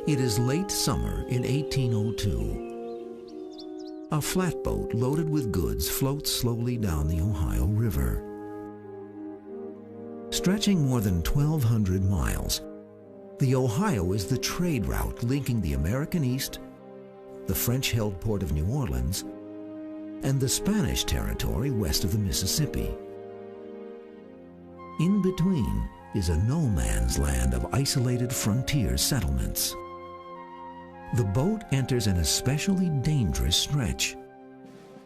It is late summer in 1802. A flatboat loaded with goods floats slowly down the Ohio River. Stretching more than 1,200 miles, the Ohio is the trade route linking the American East, the French-held port of New Orleans, and the Spanish territory west of the Mississippi. In between is a no-man's land of isolated frontier settlements. The boat enters an especially dangerous stretch,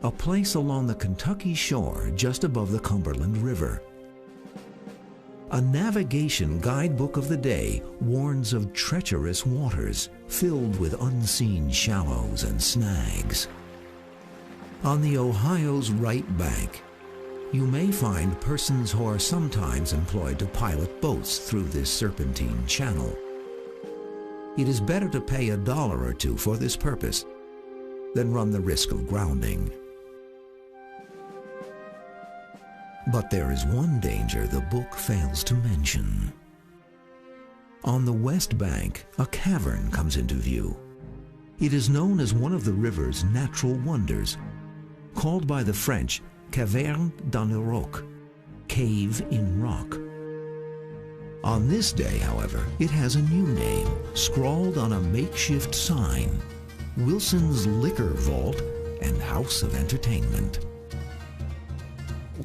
a place along the Kentucky shore just above the Cumberland River. A navigation guidebook of the day warns of treacherous waters filled with unseen shallows and snags. On the Ohio's right bank, you may find persons who are sometimes employed to pilot boats through this serpentine channel. It is better to pay $1 or $2 for this purpose than run the risk of grounding. But there is one danger the book fails to mention. On the west bank, a cavern comes into view. It is known as one of the river's natural wonders, called by the French Caverne dans le roc, cave in rock. On this day, however, it has a new name, scrawled on a makeshift sign: Wilson's Liquor Vault and House of Entertainment.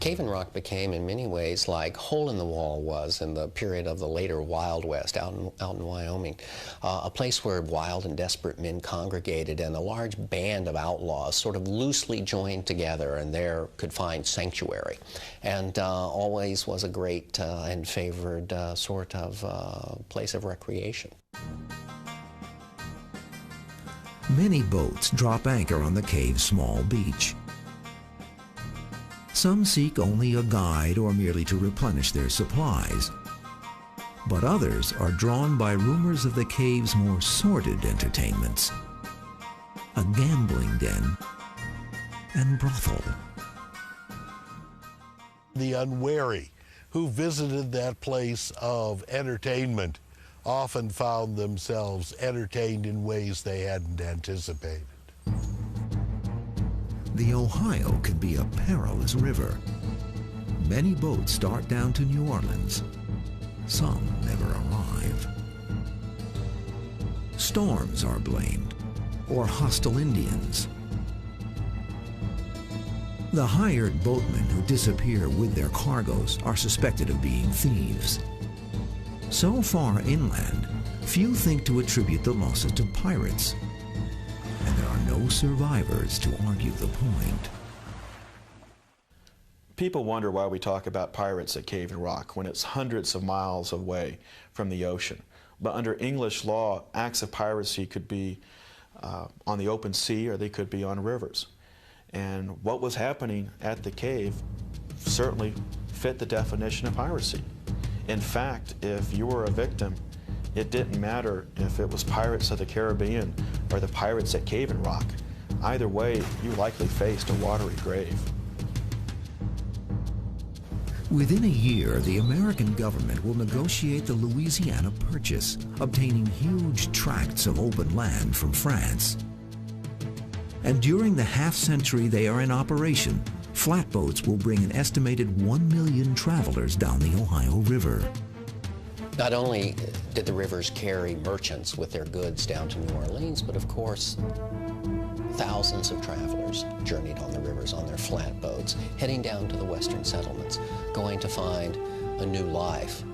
Cave in Rock became, in many ways, like Hole in the Wall was in the period of the later Wild West out in Wyoming, a place where wild and desperate men congregated, and a large band of outlaws sort of loosely joined together and there could find sanctuary, and always was a great and favored sort of place of recreation. Many boats drop anchor on the cave's small beach. Some seek only a guide or merely to replenish their supplies. But others are drawn by rumors of the cave's more sordid entertainments: a gambling den and brothel. The unwary who visited that place of entertainment often found themselves entertained in ways they hadn't anticipated. The Ohio can be a perilous river. Many boats start down to New Orleans. Some never arrive. Storms are blamed, or hostile Indians. The hired boatmen who disappear with their cargoes are suspected of being thieves. So far inland, few think to attribute the losses to pirates, and there are no survivors to argue the point. People wonder why we talk about pirates at Cave in Rock when it's hundreds of miles away from the ocean. But under English law, acts of piracy could be on the open sea, or they could be on rivers. And what was happening at the cave certainly fit the definition of piracy. In fact, if you were a victim, it didn't matter if it was Pirates of the Caribbean or the pirates at Cave in Rock. Either way, you likely faced a watery grave. Within a year, the American government will negotiate the Louisiana Purchase, obtaining huge tracts of open land from France. And during the half-century they are in operation, flatboats will bring an estimated 1 million travelers down the Ohio River. Not only did the rivers carry merchants with their goods down to New Orleans, but of course, thousands of travelers journeyed on the rivers on their flatboats, heading down to the western settlements, going to find a new life.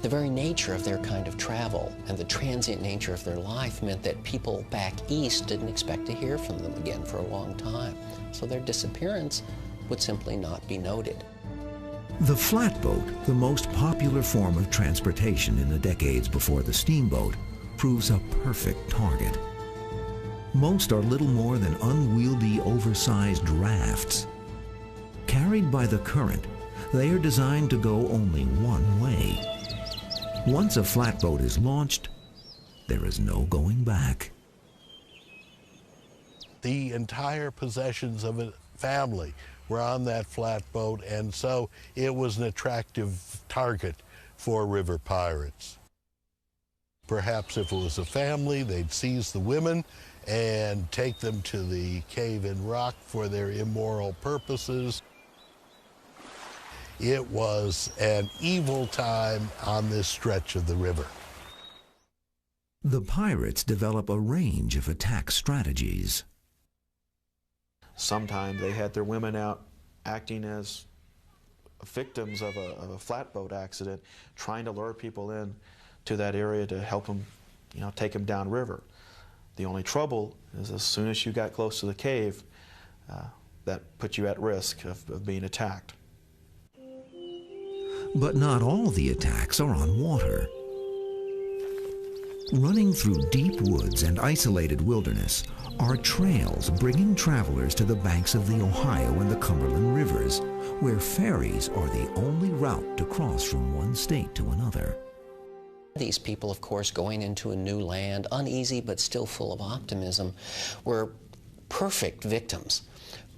The very nature of their kind of travel and the transient nature of their life meant that people back east didn't expect to hear from them again for a long time. So their disappearance would simply not be noted. The flatboat, the most popular form of transportation in the decades before the steamboat, proves a perfect target. Most are little more than unwieldy, oversized rafts. Carried by the current, they are designed to go only one way. Once a flatboat is launched, there is no going back. The entire possessions of a family were on that flatboat, and so it was an attractive target for river pirates. Perhaps if it was a family, they'd seize the women and take them to the cave in rock for their immoral purposes. It was an evil time on this stretch of the river. The pirates develop a range of attack strategies. Sometimes they had their women out acting as victims of a flatboat accident, trying to lure people in to that area to help them, take them downriver. The only trouble is as soon as you got close to the cave, that put you at risk of being attacked. But not all the attacks are on water. Running through deep woods and isolated wilderness are trails bringing travelers to the banks of the Ohio and the Cumberland rivers, where ferries are the only route to cross from one state to another. These people, of course, going into a new land, uneasy but still full of optimism, were perfect victims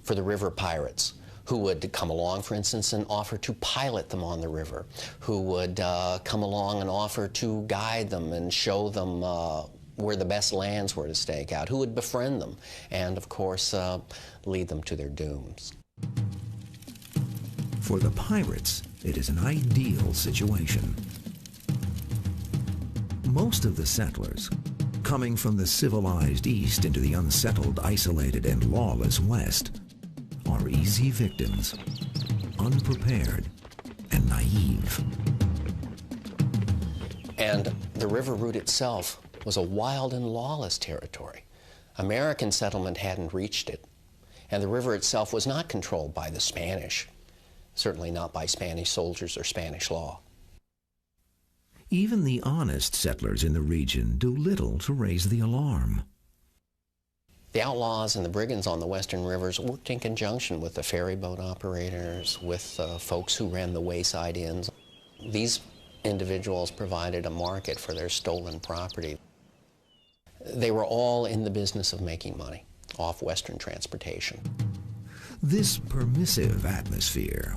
for the river pirates, who would come along, for instance, and offer to pilot them on the river, who would come along and offer to guide them and show them where the best lands were to stake out, who would befriend them and, of course, lead them to their dooms. For the pirates, it is an ideal situation. Most of the settlers, coming from the civilized East into the unsettled, isolated, and lawless West, are easy victims, unprepared and naive. And the river route itself was a wild and lawless territory. American settlement hadn't reached it, and the river itself was not controlled by the Spanish, certainly not by Spanish soldiers or Spanish law. Even the honest settlers in the region do little to raise the alarm. The outlaws and the brigands on the western rivers worked in conjunction with the ferry boat operators, with folks who ran the wayside inns. These individuals provided a market for their stolen property. They were all in the business of making money off western transportation. This permissive atmosphere,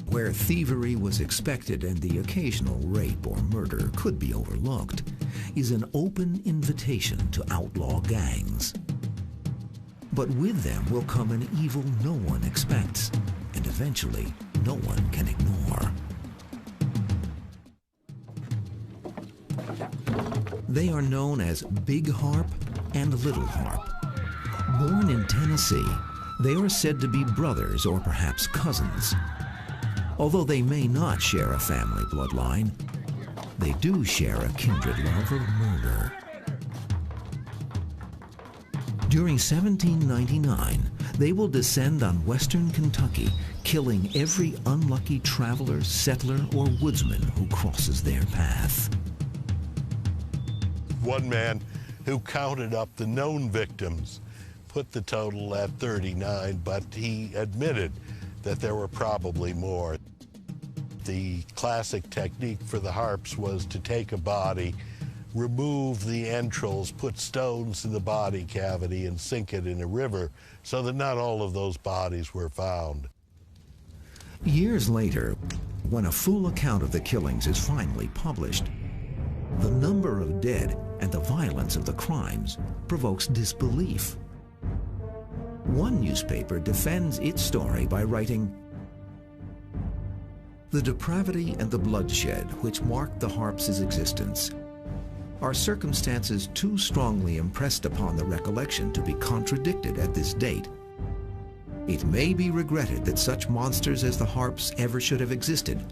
where thievery was expected and the occasional rape or murder could be overlooked, is an open invitation to outlaw gangs. But with them will come an evil no one expects, and eventually no one can ignore. They are known as Big Harpe and Little Harpe. Born in Tennessee, they are said to be brothers or perhaps cousins. Although they may not share a family bloodline, they do share a kindred love of murder. During 1799, they will descend on western Kentucky, killing every unlucky traveler, settler, or woodsman who crosses their path. One man who counted up the known victims put the total at 39, but he admitted that there were probably more. The classic technique for the Harpes was to take a body, remove the entrails, put stones in the body cavity, and sink it in a river so that not all of those bodies were found. Years later, when a full account of the killings is finally published, the number of dead and the violence of the crimes provokes disbelief. One newspaper defends its story by writing, "The depravity and the bloodshed which marked the Harpes' existence are circumstances too strongly impressed upon the recollection to be contradicted at this date. It may be regretted that such monsters as the Harpes ever should have existed,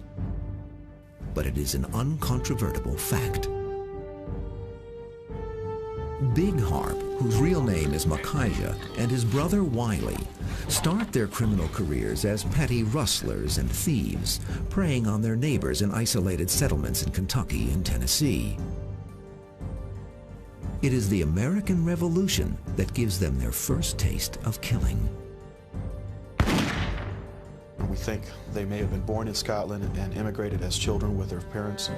but it is an uncontrovertible fact." Big Harpe, whose real name is Micaiah, and his brother Wiley start their criminal careers as petty rustlers and thieves, preying on their neighbors in isolated settlements in Kentucky and Tennessee. It is the American Revolution that gives them their first taste of killing. We think they may have been born in Scotland and immigrated as children with their parents.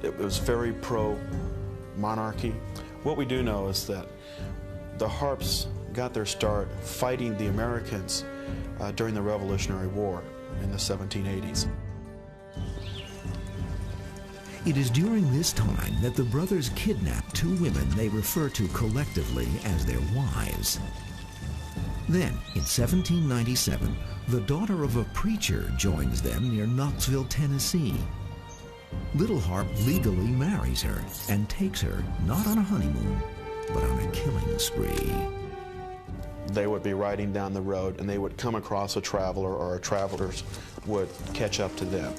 It was very pro-monarchy. What we do know is that the Harpes got their start fighting the Americans during the Revolutionary War in the 1780s. It is during this time that the brothers kidnap two women they refer to collectively as their wives. Then, in 1797, the daughter of a preacher joins them near Knoxville, Tennessee. Little Harpe legally marries her and takes her not on a honeymoon, but on a killing spree. They would be riding down the road and they would come across a traveler, or travelers would catch up to them.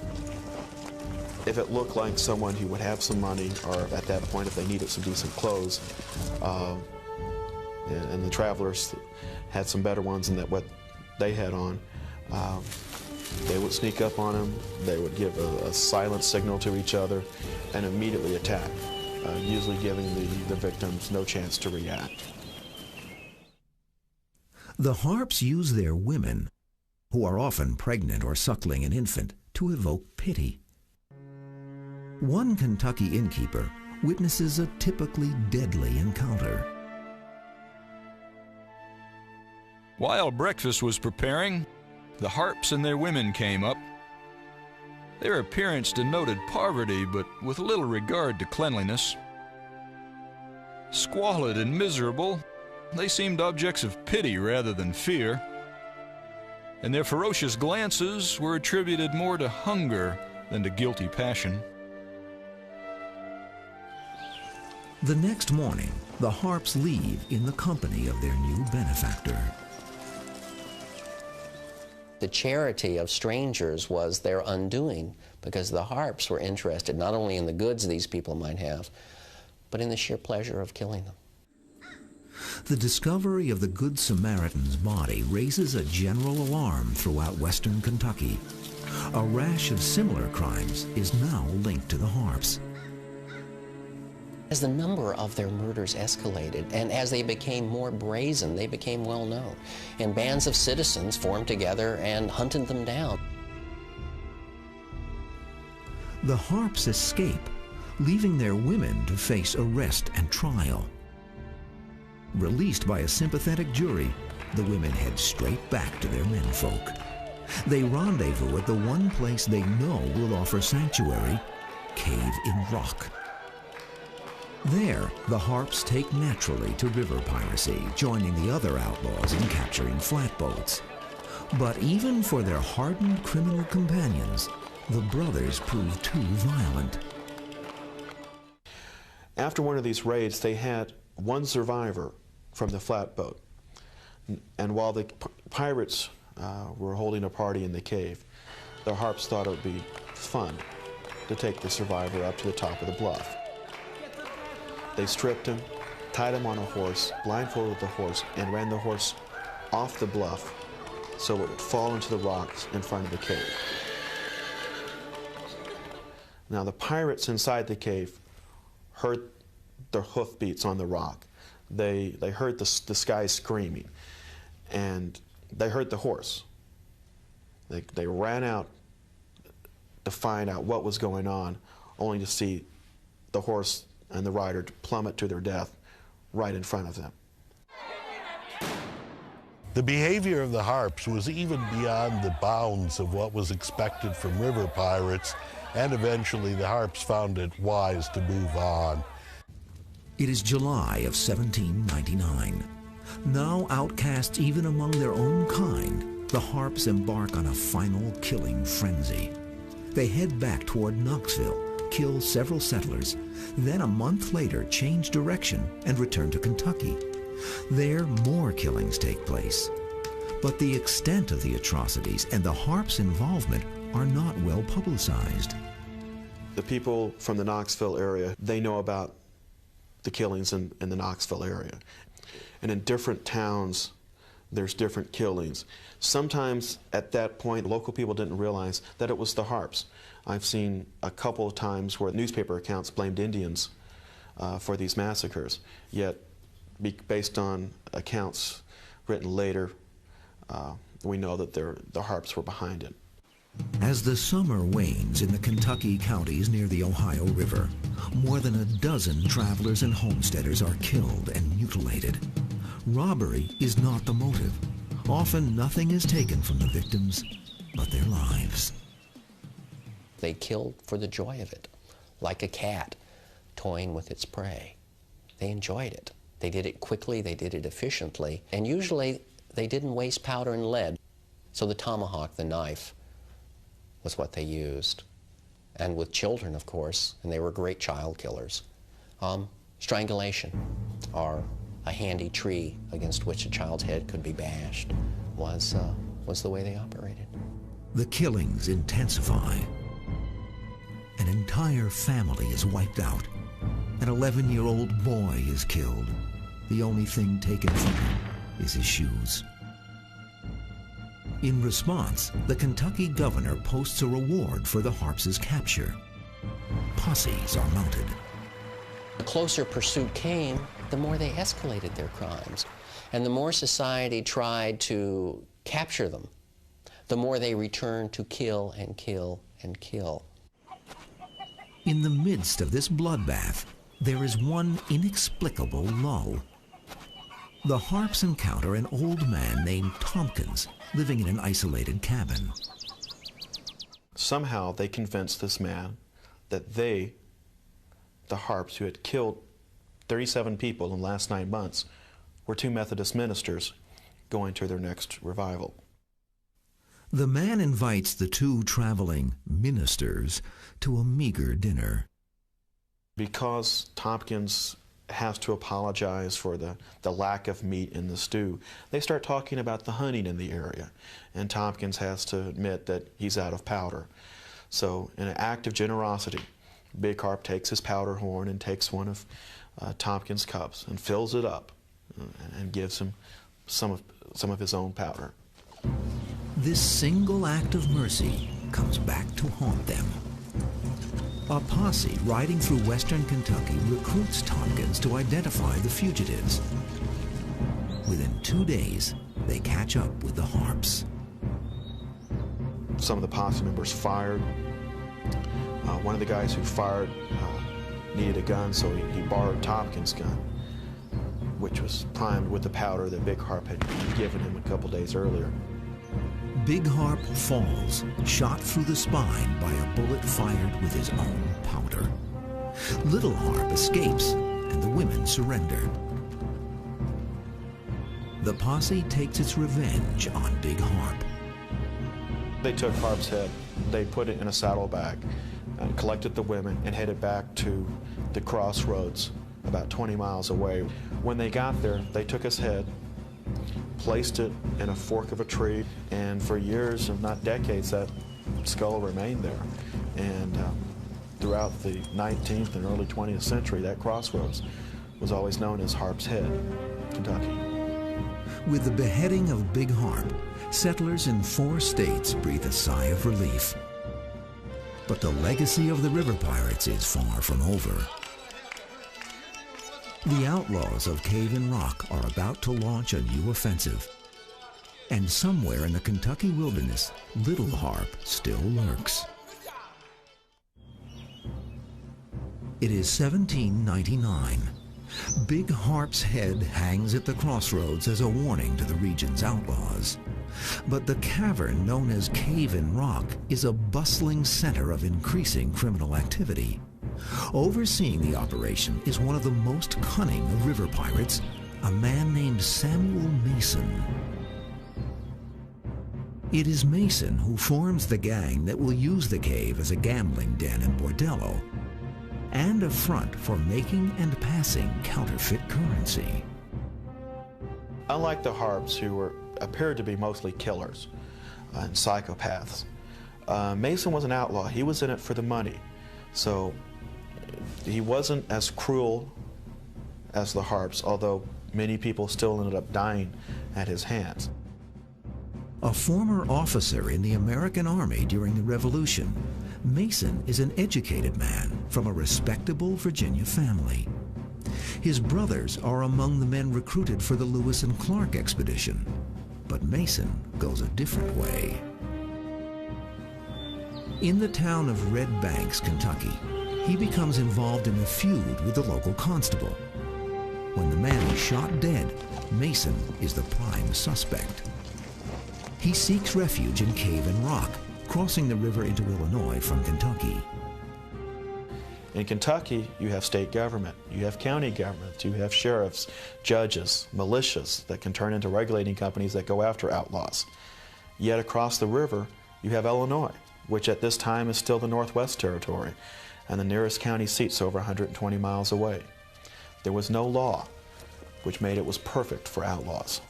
If it looked like someone who would have some money, or at that point if they needed some decent clothes, and the travelers had some better ones than what they had on, they would sneak up on them, they would give a silent signal to each other, and immediately attack, usually giving the victims no chance to react. The Harpes use their women, who are often pregnant or suckling an infant, to evoke pity. One Kentucky innkeeper witnesses a typically deadly encounter. While breakfast was preparing, the Harpes and their women came up. Their appearance denoted poverty, but with little regard to cleanliness. Squalid and miserable, they seemed objects of pity rather than fear, and their ferocious glances were attributed more to hunger than to guilty passion. The next morning, the Harpes leave in the company of their new benefactor. The charity of strangers was their undoing, because the Harpes were interested not only in the goods these people might have, but in the sheer pleasure of killing them. The discovery of the Good Samaritan's body raises a general alarm throughout western Kentucky. A rash of similar crimes is now linked to the Harpes. As the number of their murders escalated, and as they became more brazen, they became well known, and bands of citizens formed together and hunted them down. The Harpes escape, leaving their women to face arrest and trial. Released by a sympathetic jury, the women head straight back to their menfolk. They rendezvous at the one place they know will offer sanctuary, Cave in Rock. There, the Harpes take naturally to river piracy, joining the other outlaws in capturing flatboats. But even for their hardened criminal companions, the brothers prove too violent. After one of these raids, they had one survivor from the flatboat. And while the pirates were holding a party in the cave, the Harpes thought it would be fun to take the survivor up to the top of the bluff. They stripped him, tied him on a horse, blindfolded the horse, and ran the horse off the bluff so it would fall into the rocks in front of the cave. Now the pirates inside the cave heard their hoofbeats on the rock. They heard the guy screaming, and they heard the horse. They ran out to find out what was going on, only to see the horse and the rider plummet to their death right in front of them. The behavior of the Harpes was even beyond the bounds of what was expected from river pirates, and eventually the Harpes found it wise to move on. It is July of 1799. Now outcasts even among their own kind, the Harpes embark on a final killing frenzy. They head back toward Knoxville, kill several settlers, then a month later change direction and return to Kentucky. There, more killings take place. But the extent of the atrocities and the Harpes' involvement are not well publicized. The people from the Knoxville area, they know about the killings in the Knoxville area. And in different towns, there's different killings. Sometimes at that point, local people didn't realize that it was the Harpes. I've seen a couple of times where newspaper accounts blamed Indians for these massacres, yet based on accounts written later, we know that the Harpes were behind it. As the summer wanes in the Kentucky counties near the Ohio River, more than a dozen travelers and homesteaders are killed and mutilated. Robbery is not the motive. Often nothing is taken from the victims but their lives. They killed for the joy of it. like a cat toying with its prey. They enjoyed it. They did it quickly, they did it efficiently, and usually they didn't waste powder and lead. So the tomahawk, the knife, was what they used. And with children, of course, and they were great child killers, strangulation, or a handy tree against which a child's head could be bashed, was the way they operated. The killings intensify. An entire family is wiped out. An 11-year-old boy is killed. The only thing taken from him is his shoes. In response, the Kentucky governor posts a reward for the Harpes' capture. Posses are mounted. The closer pursuit came, the more they escalated their crimes. And the more society tried to capture them, the more they returned to kill and kill and kill. In the midst of this bloodbath, there is one inexplicable lull. The Harpes encounter an old man named Tompkins living in an isolated cabin. Somehow they convinced this man that they, the Harpes, who had killed 37 people in the last 9 months, were 2 Methodist ministers going to their next revival. The man invites the 2 traveling ministers to a meager dinner. Because Tompkins has to apologize for the lack of meat in the stew, they start talking about the hunting in the area, and Tompkins has to admit that he's out of powder. So in an act of generosity, Big Harpe takes his powder horn and takes one of Tompkins' cups and fills it up and gives him some of his own powder. This single act of mercy comes back to haunt them. A posse riding through western Kentucky recruits Tompkins to identify the fugitives. Within 2 days, they catch up with the Harpes. Some of the posse members fired. One of the guys who fired needed a gun, so he borrowed Tompkins' gun, which was primed with the powder that Big Harpe had given him a couple days earlier. Big Harpe falls, shot through the spine by a bullet fired with his own powder. Little Harpe escapes, and the women surrender. The posse takes its revenge on Big Harpe. They took Harpe's head, they put it in a saddlebag, and collected the women and headed back to the crossroads about 20 miles away. When they got there, they took his head, placed it in a fork of a tree, and for years, if not decades, that skull remained there. And throughout the 19th and early 20th century, that crossroads was always known as Harpe's Head, Kentucky. With the beheading of Big Harpe, settlers in 4 states breathe a sigh of relief. But the legacy of the river pirates is far from over. The outlaws of Cave and Rock are about to launch a new offensive. And somewhere in the Kentucky wilderness, Little Harpe still lurks. It is 1799. Big Harpe's head hangs at the crossroads as a warning to the region's outlaws. But the cavern known as Cave and Rock is a bustling center of increasing criminal activity. Overseeing the operation is one of the most cunning of river pirates, a man named Samuel Mason. It is Mason who forms the gang that will use the cave as a gambling den and bordello, and a front for making and passing counterfeit currency. Unlike the Harpes, who appeared to be mostly killers and psychopaths, Mason was an outlaw. He was in it for the money. So he wasn't as cruel as the Harpes, although many people still ended up dying at his hands. A former officer in the American Army during the Revolution, Mason is an educated man from a respectable Virginia family. His brothers are among the men recruited for the Lewis and Clark expedition, but Mason goes a different way. In the town of Red Banks, Kentucky, he becomes involved in a feud with the local constable. When the man is shot dead, Mason is the prime suspect. He seeks refuge in Cave and Rock, crossing the river into Illinois from Kentucky. In Kentucky, you have state government, you have county government, you have sheriffs, judges, militias that can turn into regulating companies that go after outlaws. Yet across the river, you have Illinois, which at this time is still the Northwest Territory, and the nearest county seat's over 120 miles away. There was no law, which made it was perfect for outlaws.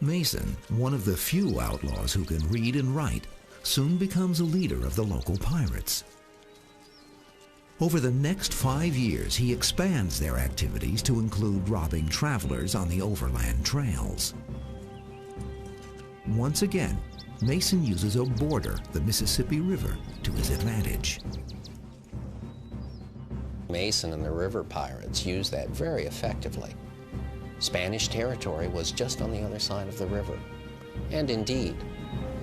Mason, one of the few outlaws who can read and write, soon becomes a leader of the local pirates. Over the next 5 years, he expands their activities to include robbing travelers on the overland trails. Once again, Mason uses a border, the Mississippi River, to his advantage. Mason and the river pirates used that very effectively. Spanish territory was just on the other side of the river. And indeed,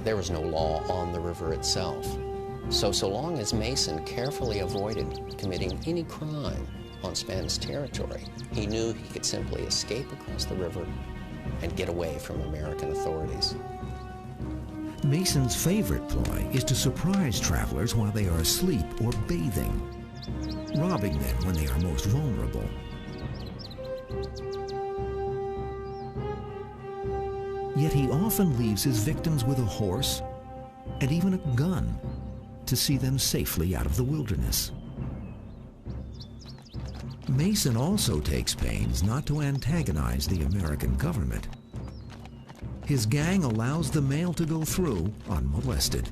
there was no law on the river itself. So long as Mason carefully avoided committing any crime on Spanish territory, he knew he could simply escape across the river and get away from American authorities. Mason's favorite ploy is to surprise travelers while they are asleep or bathing, robbing them when they are most vulnerable. Yet he often leaves his victims with a horse and even a gun to see them safely out of the wilderness. Mason also takes pains not to antagonize the American government. His gang allows the mail to go through unmolested.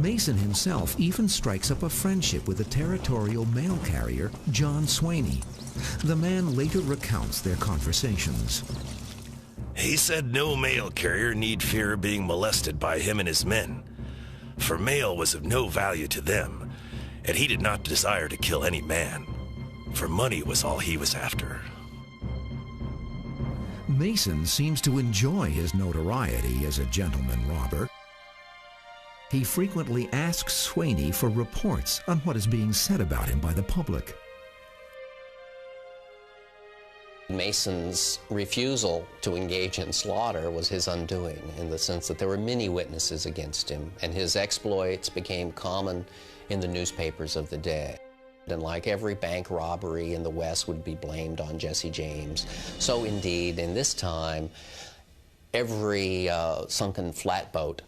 Mason himself even strikes up a friendship with the territorial mail carrier, John Swaney. The man later recounts their conversations. He said no mail carrier need fear being molested by him and his men, for mail was of no value to them, and he did not desire to kill any man, for money was all he was after. Mason seems to enjoy his notoriety as a gentleman robber. He frequently asks Swaney for reports on what is being said about him by the public. Mason's refusal to engage in slaughter was his undoing, in the sense that there were many witnesses against him, and his exploits became common in the newspapers of the day. And like every bank robbery in the West would be blamed on Jesse James, so indeed, in this time, every sunken flatboat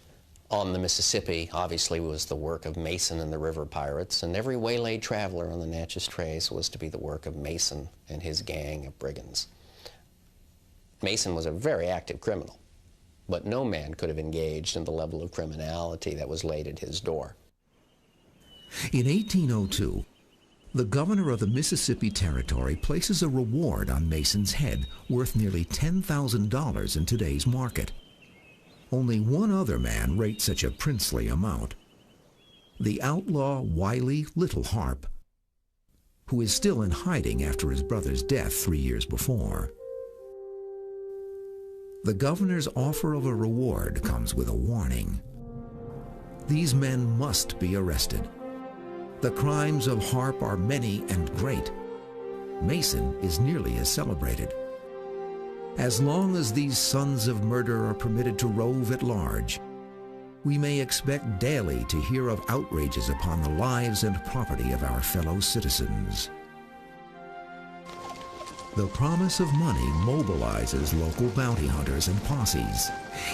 on the Mississippi obviously was the work of Mason and the river pirates, and every waylaid traveler on the Natchez Trace was to be the work of Mason and his gang of brigands. Mason was a very active criminal, but no man could have engaged in the level of criminality that was laid at his door. In 1802, the governor of the Mississippi Territory places a reward on Mason's head worth nearly $10,000 in today's market. Only one other man rates such a princely amount: the outlaw wily Little Harpe, who is still in hiding after his brother's death 3 years before. The governor's offer of a reward comes with a warning. These men must be arrested. The crimes of Harpe are many and great. Mason is nearly as celebrated. As long as these sons of murder are permitted to rove at large, we may expect daily to hear of outrages upon the lives and property of our fellow citizens. The promise of money mobilizes local bounty hunters and posses.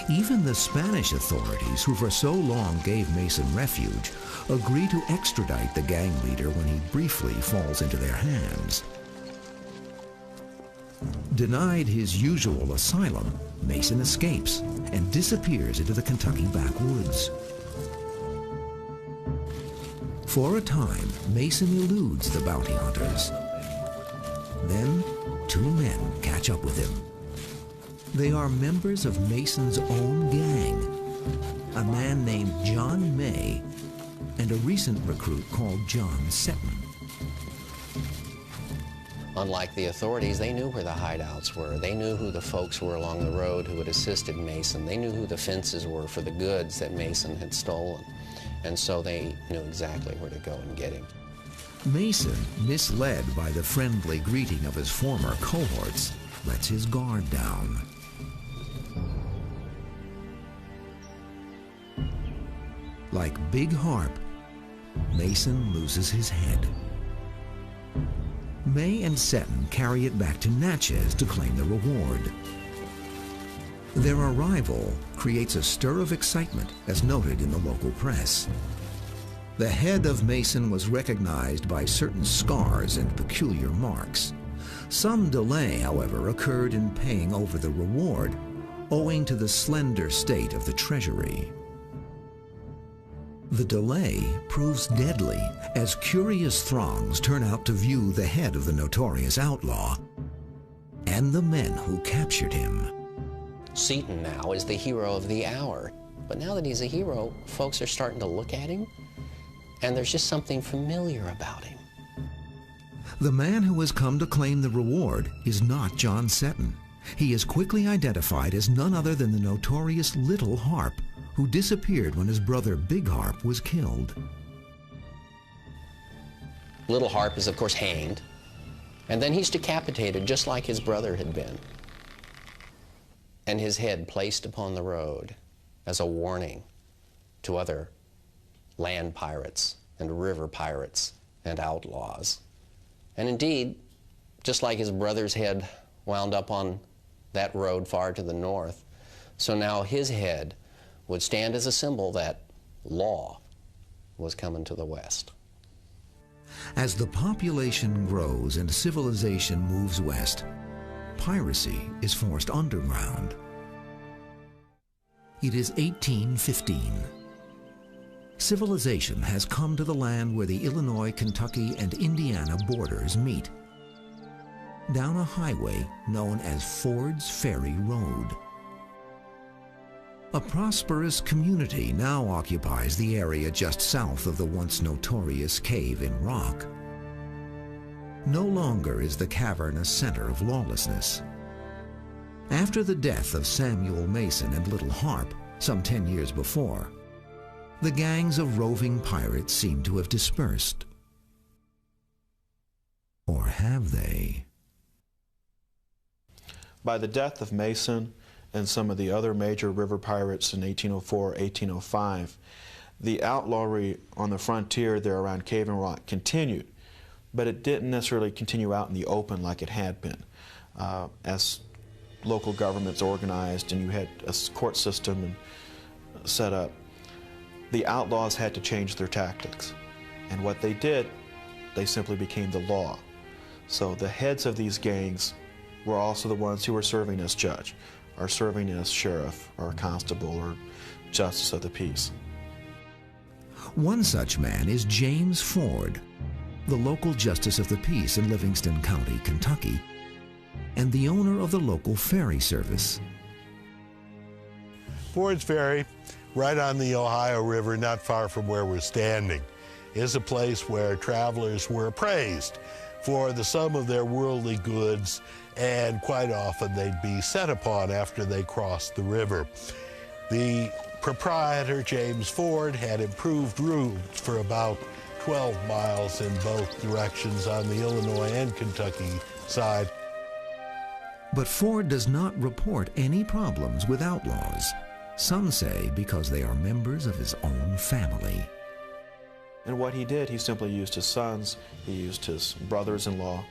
Even the Spanish authorities, who for so long gave Mason refuge, agree to extradite the gang leader when he briefly falls into their hands. Denied his usual asylum, Mason escapes and disappears into the Kentucky backwoods. For a time, Mason eludes the bounty hunters. Then, two men catch up with him. They are members of Mason's own gang, a man named John May and a recent recruit called John Seton. Unlike the authorities, they knew where the hideouts were. They knew who the folks were along the road who had assisted Mason. They knew who the fences were for the goods that Mason had stolen. And so they knew exactly where to go and get him. Mason, misled by the friendly greeting of his former cohorts, lets his guard down. Like Big Harpe, Mason loses his head. May and Seton carry it back to Natchez to claim the reward. Their arrival creates a stir of excitement, as noted in the local press. The head of Mason was recognized by certain scars and peculiar marks. Some delay, however, occurred in paying over the reward, owing to the slender state of the treasury. The delay proves deadly, as curious throngs turn out to view the head of the notorious outlaw and the men who captured him. Seton now is the hero of the hour. But now that he's a hero, folks are starting to look at him, and there's just something familiar about him. The man who has come to claim the reward is not John Seton. He is quickly identified as none other than the notorious Little Harpe, who disappeared when his brother Big Harpe was killed. Little Harpe is, of course, hanged, and then he's decapitated just like his brother had been, and his head placed upon the road as a warning to other land pirates and river pirates and outlaws. And indeed, just like his brother's head wound up on that road far to the north, so now his head would stand as a symbol that law was coming to the west. As the population grows and civilization moves west, piracy is forced underground. It is 1815. Civilization has come to the land where the Illinois, Kentucky, and Indiana borders meet, down a highway known as Ford's Ferry Road. A prosperous community now occupies the area just south of the once notorious cave in rock. No longer is the cavern a center of lawlessness. After the death of Samuel Mason and Little Harpe, some 10 years before, the gangs of roving pirates seem to have dispersed. Or have they? By the death of Mason and some of the other major river pirates in 1804, 1805, the outlawry on the frontier there around Cave and Rock continued, but it didn't necessarily continue out in the open like it had been. As local governments organized and you had a court system set up, the outlaws had to change their tactics. And what they did, they simply became the law. So the heads of these gangs were also the ones who were serving as judge, or serving as sheriff, or constable, or justice of the peace. One such man is James Ford, the local justice of the peace in Livingston County, Kentucky, and the owner of the local ferry service. Ford's Ferry, right on the Ohio River, not far from where we're standing, is a place where travelers were appraised for the sum of their worldly goods, and quite often they'd be set upon after they crossed the river. The proprietor, James Ford, had improved routes for about 12 miles in both directions on the Illinois and Kentucky side. But Ford does not report any problems with outlaws. Some say because they are members of his own family. And what he did, he simply used his sons, he used his brothers-in-law,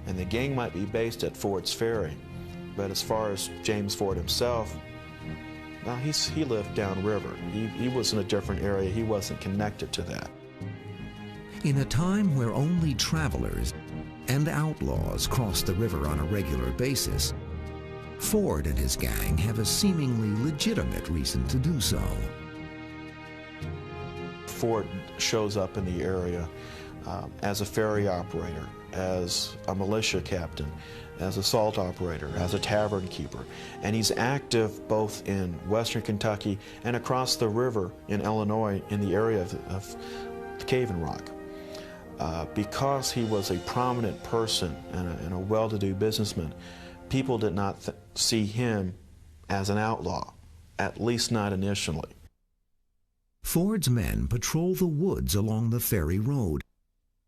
and the gang might be based at Ford's Ferry. But as far as James Ford himself, well, he lived downriver. He was in a different area. He wasn't connected to that. In a time where only travelers and outlaws cross the river on a regular basis, Ford and his gang have a seemingly legitimate reason to do so. Ford shows up in the area as a ferry operator, as a militia captain, as a salt operator, as a tavern keeper, and he's active both in western Kentucky and across the river in Illinois in the area of the Cave and Rock. Because he was a prominent person and a well-to-do businessman, people did not see him as an outlaw, at least not initially. Ford's men patrol the woods along the ferry road,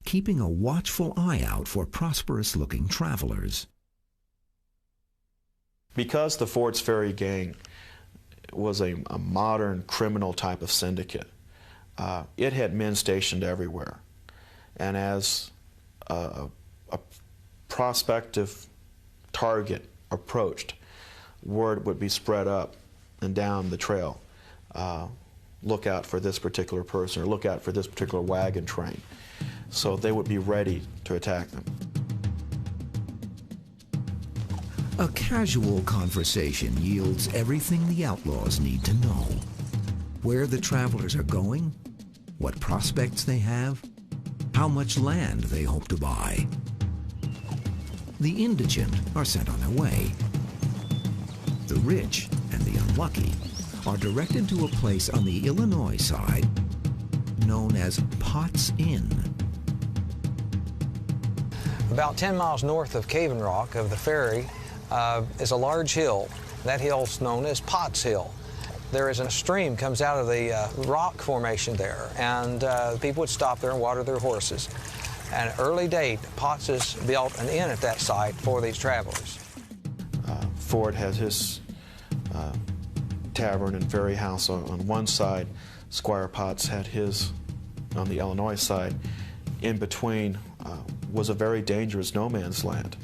keeping a watchful eye out for prosperous-looking travelers. Because the Ford's Ferry gang was a modern criminal type of syndicate, it had men stationed everywhere. And as a prospective target approached, word would be spread up and down the trail. Look out for this particular person, or look out for this particular wagon train. So they would be ready to attack them. A casual conversation yields everything the outlaws need to know. Where the travelers are going, what prospects they have, how much land they hope to buy. The indigent are sent on their way. The rich and the unlucky are directed to a place on the Illinois side known as Potts Inn. About 10 miles north of Cave and Rock, of the ferry, is a large hill. That hill's known as Potts Hill. There is a stream comes out of the rock formation there, and people would stop there and water their horses. At an early date, Potts has built an inn at that site for these travelers. Ford has his tavern and ferry house on one side. Squire Potts had his on the Illinois side. In between was a very dangerous no man's land,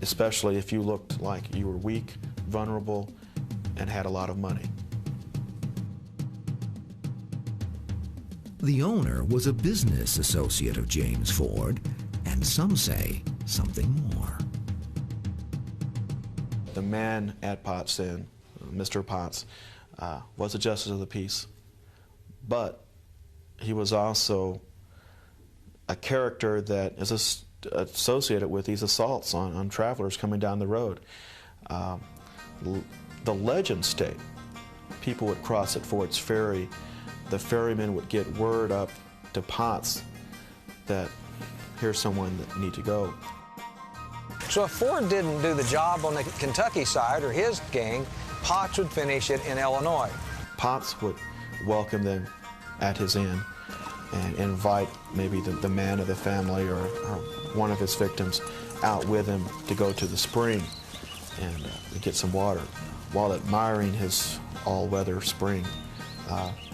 especially if you looked like you were weak, vulnerable, and had a lot of money. The owner was a business associate of James Ford, and some say something more. The man at Potts Inn, Mr. Potts, was a justice of the peace, but he was also a character that is associated with these assaults on travelers coming down the road. The legends state people would cross at Ford's Ferry. The ferryman would get word up to Potts that here's someone that need to go. So if Ford didn't do the job on the Kentucky side, or his gang, Potts would finish it in Illinois. Potts would welcome them at his inn and invite maybe the man of the family or one of his victims out with him to go to the spring and get some water. While admiring his all-weather spring,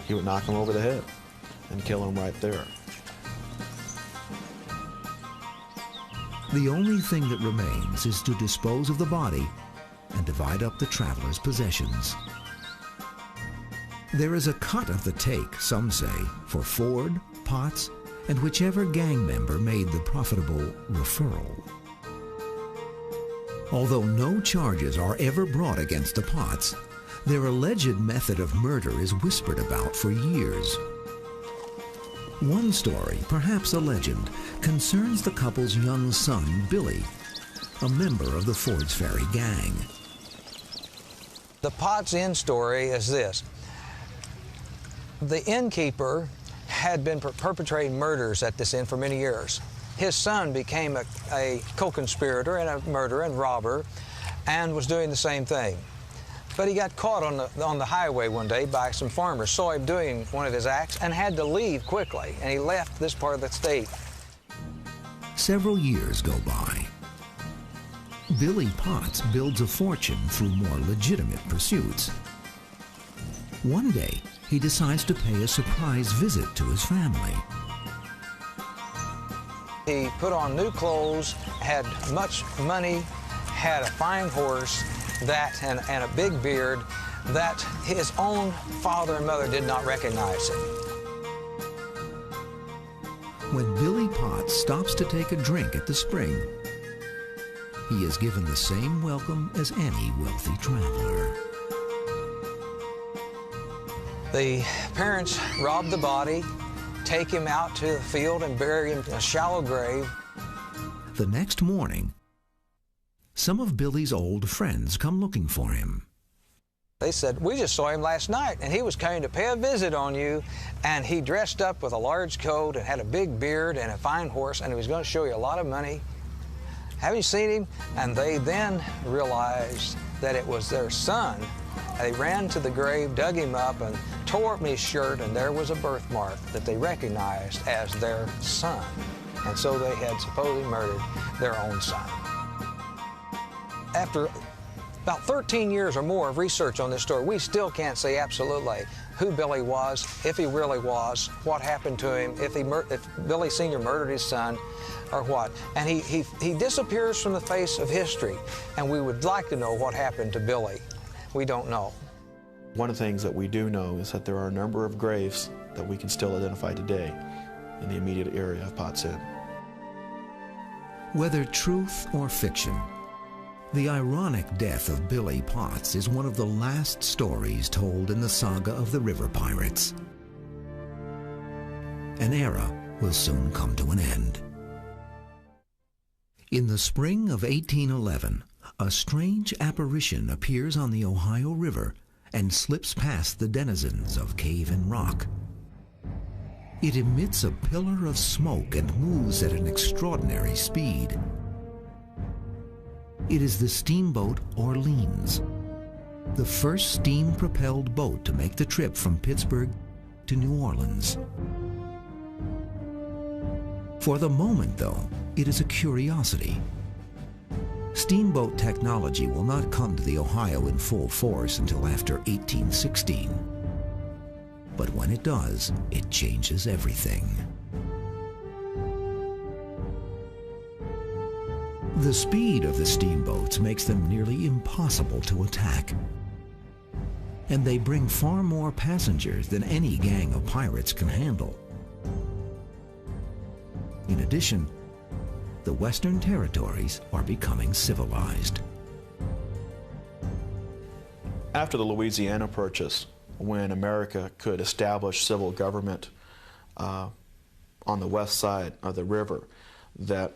he would knock him over the head and kill him right there. The only thing that remains is to dispose of the body and divide up the traveler's possessions. There is a cut of the take, some say, for Ford, Potts, and whichever gang member made the profitable referral. Although no charges are ever brought against the Potts, their alleged method of murder is whispered about for years. One story, perhaps a legend, concerns the couple's young son, Billy, a member of the Ford's Ferry gang. The Potts Inn story is this. The innkeeper had been perpetrating murders at this inn for many years. His son became a co-conspirator and a murderer and robber and was doing the same thing. But he got caught on the highway one day by some farmers, saw him doing one of his acts, and had to leave quickly, and he left this part of the state. Several years go by. Billy Potts builds a fortune through more legitimate pursuits. One day, he decides to pay a surprise visit to his family. He put on new clothes, had much money, had a fine horse, and a big beard that his own father and mother did not recognize him. When Billy Potts stops to take a drink at the spring, he is given the same welcome as any wealthy traveler. The parents rob the body, take him out to the field and bury him in a shallow grave. The next morning, some of Billy's old friends come looking for him. They said, we just saw him last night, and he was coming to pay a visit on you, and he dressed up with a large coat and had a big beard and a fine horse, and he was going to show you a lot of money. Have you seen him? And they then realized that it was their son. They ran to the grave, dug him up, and tore up his shirt, and there was a birthmark that they recognized as their son. And so they had supposedly murdered their own son. After about 13 years or more of research on this story, we still can't say absolutely who Billy was, if he really was, what happened to him, if Billy Sr. murdered his son, or what. And he disappears from the face of history, and we would like to know what happened to Billy. We don't know. One of the things that we do know is that there are a number of graves that we can still identify today in the immediate area of Potts Inn. Whether truth or fiction, the ironic death of Billy Potts is one of the last stories told in the saga of the river pirates. An era will soon come to an end. In the spring of 1811, a strange apparition appears on the Ohio River and slips past the denizens of Cave in Rock. It emits a pillar of smoke and moves at an extraordinary speed. It is the steamboat Orleans, the first steam-propelled boat to make the trip from Pittsburgh to New Orleans. For the moment, though, it is a curiosity. Steamboat technology will not come to the Ohio in full force until after 1816. But when it does, it changes everything. The speed of the steamboats makes them nearly impossible to attack. And they bring far more passengers than any gang of pirates can handle. In addition, the Western territories are becoming civilized. After the Louisiana Purchase, when America could establish civil government on the west side of the river that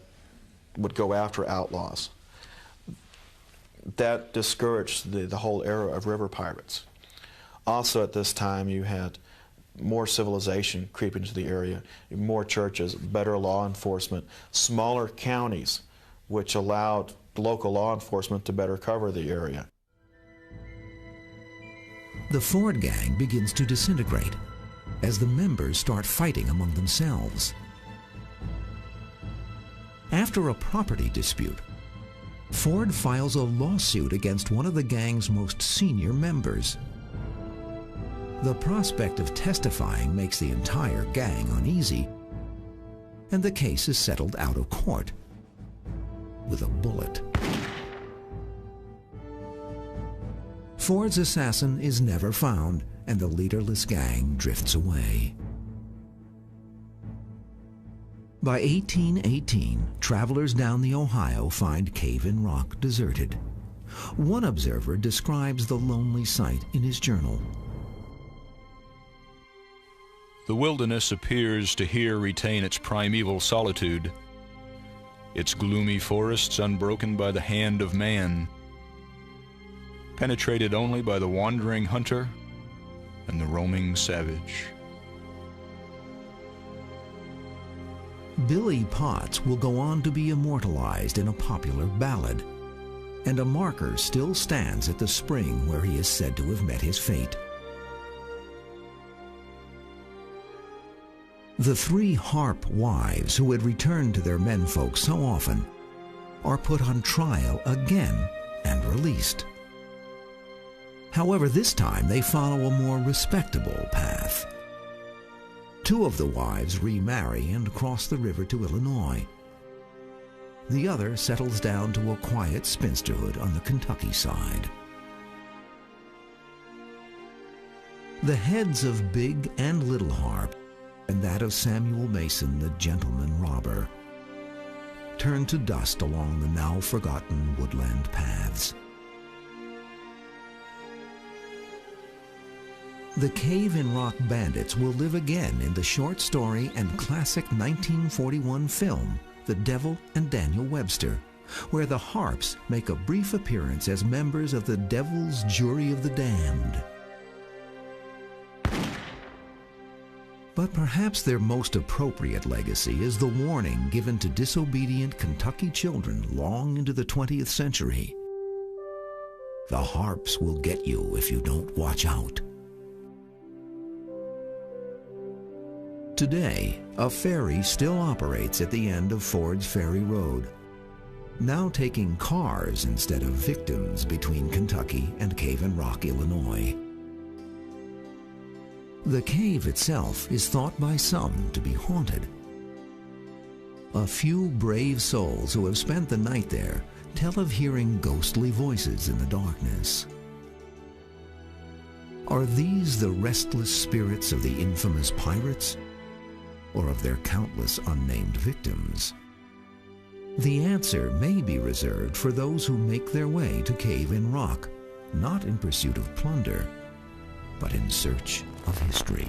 would go after outlaws, that discouraged the whole era of river pirates. Also at this time you had more civilization creep into the area, more churches, better law enforcement, smaller counties, which allowed local law enforcement to better cover the area. The Ford gang begins to disintegrate as the members start fighting among themselves. After a property dispute, Ford files a lawsuit against one of the gang's most senior members. The prospect of testifying makes the entire gang uneasy, and the case is settled out of court with a bullet. Ford's assassin is never found, and the leaderless gang drifts away. By 1818, travelers down the Ohio find Cave in Rock deserted. One observer describes the lonely sight in his journal. The wilderness appears to here retain its primeval solitude, its gloomy forests unbroken by the hand of man, penetrated only by the wandering hunter and the roaming savage. Billy Potts will go on to be immortalized in a popular ballad, and a marker still stands at the spring where he is said to have met his fate. The 3 Harpe wives who had returned to their menfolk so often are put on trial again and released. However, this time they follow a more respectable path. 2 of the wives remarry and cross the river to Illinois. The other settles down to a quiet spinsterhood on the Kentucky side. The heads of Big and Little Harpe and that of Samuel Mason, the gentleman robber, turn to dust along the now forgotten woodland paths. The Cave in Rock bandits will live again in the short story and classic 1941 film, The Devil and Daniel Webster, where the Harpes make a brief appearance as members of the Devil's Jury of the Damned. But perhaps their most appropriate legacy is the warning given to disobedient Kentucky children long into the 20th century. The Harpes will get you if you don't watch out. Today, a ferry still operates at the end of Ford's Ferry Road. now taking cars instead of victims between Kentucky and Cave and Rock, Illinois. The cave itself is thought by some to be haunted. A few brave souls who have spent the night there tell of hearing ghostly voices in the darkness. Are these the restless spirits of the infamous pirates, or of their countless unnamed victims? The answer may be reserved for those who make their way to Cave in Rock, not in pursuit of plunder, but in search of history.